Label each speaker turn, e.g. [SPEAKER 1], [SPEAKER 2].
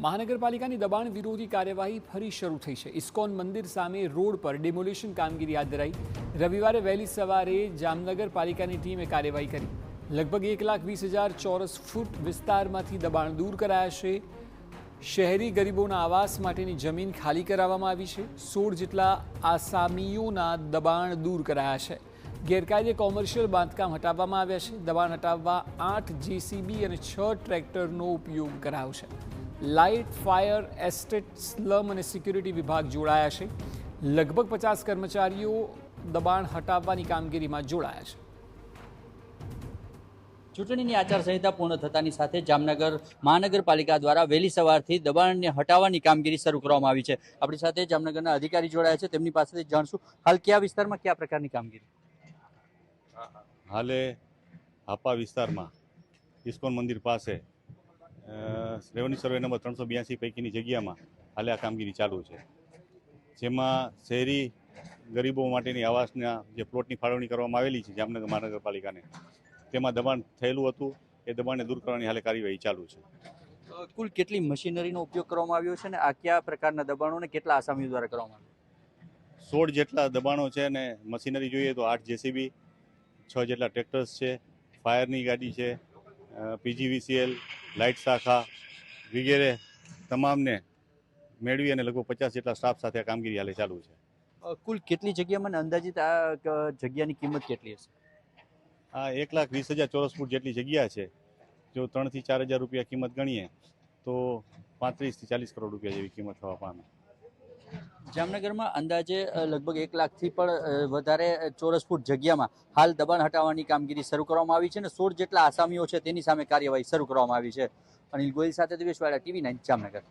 [SPEAKER 1] મહાનગરપાલિકાની દબાણ વિરોધી કાર્યવાહી ફરી શરૂ થઈ છે। ઇસ્કોન મંદિર સામે રોડ પર ડિમોલિશન કામગીરી હાથ ધરાઈ। રવિવારે વહેલી સવારે જામનગર પાલિકાની ટીમે કાર્યવાહી કરી। લગભગ 1,20,000 ચોરસ ફૂટ વિસ્તારમાંથી દબાણ દૂર કરાયા છે। શહેરી ગરીબોના આવાસ માટેની જમીન ખાલી કરાવવામાં આવી છે। 16 જેટલા આસામીઓના દબાણ દૂર કરાયા છે। ગેરકાયદે કોમર્શિયલ બાંધકામ હટાવવામાં આવ્યા છે। દબાણ હટાવવા 8 જેસીબી અને 6 ટ્રેક્ટરનો ઉપયોગ કરાયો છે। લાઇટ, ફાયર, એસ્ટેટ, સ્લમ અને સિક્યુરિટી વિભાગ જોડાયા છે। લગભગ 50 કર્મચારીઓ દબાણ હટાવવાની કામગીરીમાં જોડાયા છે।
[SPEAKER 2] ચૂંટણીની આચારસંહિતા પૂર્ણ થતાની સાથે જામનગર મહાનગરપાલિકા દ્વારા વહેલી સવારથી દબાણને હટાવવાની કામગીરી શરૂ કરવામાં આવી છે। આપણી સાથે જામનગરના અધિકારી જોડાયા છે, તેમની પાસેથી જાણશું હાલ કયા વિસ્તારમાં કયા પ્રકારની કામગીરી।
[SPEAKER 3] હાલે હાપા વિસ્તારમાં ઇસ્કોન મંદિર પાસે રેવન્યુ સર્વે નંબર 382 પૈકીની જગ્યામાં હાલે આ કામગીરી ચાલુ છે, જેમાં શહેરી ગરીબો માટેની આવાસના જે પ્લોટની ફાળવણી કરવામાં આવેલી છે જામનગર મહાનગરપાલિકાને, તેમાં દબાણ થયેલું હતું। એ દબાણને દૂર કરવાની હાલે કાર્યવાહી ચાલુ છે।
[SPEAKER 2] કુલ કેટલી મશીનરીનો ઉપયોગ કરવામાં આવ્યો છે અને આ કયા પ્રકારના દબાણોને કેટલા આસામીઓ દ્વારા કરવામાં આવ્યા?
[SPEAKER 3] 16 જેટલા દબાણો છે અને મશીનરી જોઈએ તો 8 જેસીબી, 6 જેટલા ટ્રેક્ટર્સ છે, ફાયરની ગાડી છે, પીજીવીસીએલ, લાઇટ શાખા વગેરે તમામને મેળવી અને લગભગ 50 જેટલા સ્ટાફ સાથે આ કામગીરી હાલે ચાલુ છે।
[SPEAKER 2] કુલ કેટલી જગ્યામાં અને અંદાજિત આ જગ્યાની કિંમત કેટલી હશે?
[SPEAKER 3] આ 1,20,000 ચોરસ ફૂટ જેટલી જગ્યા છે। જો 3,000 થી 4,000 રૂપિયા કિંમત ગણીએ તો 35 થી 40 કરોડ રૂપિયા જેવી કિંમત થવા પામે।
[SPEAKER 2] જામનગરમાં અંદાજે લગભગ 1 લાખથી પણ વધારે ચોરસ ફૂટ જગ્યામાં હાલ દબાણ હટાવવાની કામગીરી શરૂ કરવામાં આવી છે અને 16 જેટલા આસામીઓ છે તેની સામે કાર્યવાહી શરૂ કરવામાં આવી છે। અનિલ ગોયલ સાથે દિવેશ વાડા, TV9 જામનગર।